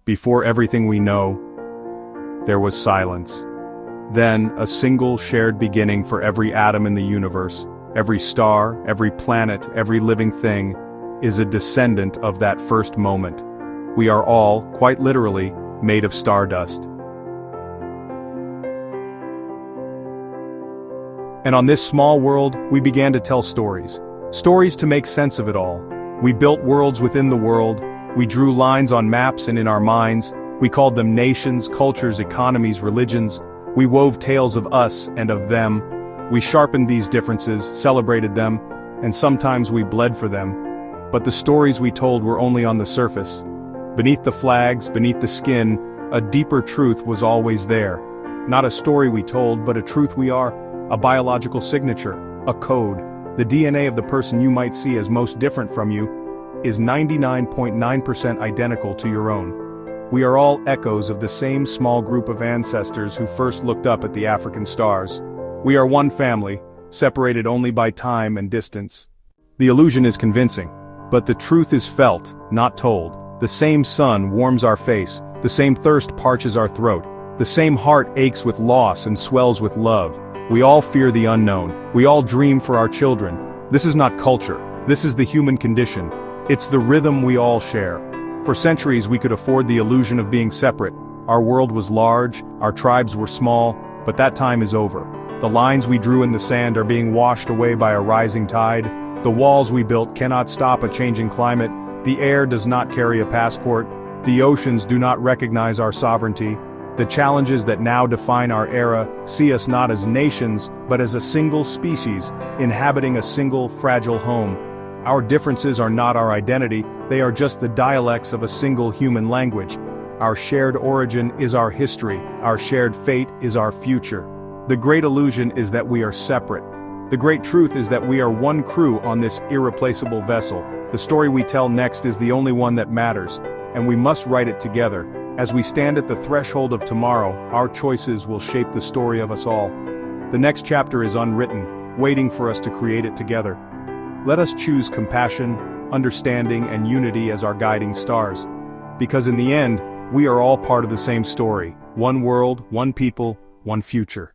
Before everything we know, there was silence. Then, a single shared beginning for every atom in the universe, every star, every planet, every living thing, is a descendant of that first moment. We are all, quite literally, made of stardust. And on this small world, we began to tell stories. Stories to make sense of it all. We built worlds within the world. We drew lines on maps and in our minds. We called them nations, cultures, economies, religions. We wove tales of us and of them. We sharpened these differences, celebrated them, and sometimes we bled for them. But the stories we told were only on the surface. Beneath the flags, beneath the skin, a deeper truth was always there. Not a story we told, but a truth we are, a biological signature, a code. The DNA of the person you might see as most different from you is 99.9% identical to your own. We are all echoes of the same small group of ancestors who first looked up at the African stars. We are one family, separated only by time and distance. The illusion is convincing, but the truth is felt, not told. The same sun warms our face, the same thirst parches our throat, the same heart aches with loss and swells with love. We all fear the unknown. We all dream for our children. This is not culture. This is the human condition. It's the rhythm we all share. For centuries we could afford the illusion of being separate. Our world was large, our tribes were small, but that time is over. The lines we drew in the sand are being washed away by a rising tide. The walls we built cannot stop a changing climate. The air does not carry a passport. The oceans do not recognize our sovereignty. The challenges that now define our era see us not as nations, but as a single species, inhabiting a single fragile home. Our differences are not our identity, they are just the dialects of a single human language. Our shared origin is our history, our shared fate is our future. The great illusion is that we are separate. The great truth is that we are one crew on this irreplaceable vessel. The story we tell next is the only one that matters, and we must write it together. As we stand at the threshold of tomorrow, our choices will shape the story of us all. The next chapter is unwritten, waiting for us to create it together. Let us choose compassion, understanding, and unity as our guiding stars. Because in the end, we are all part of the same story. One world, one people, one future.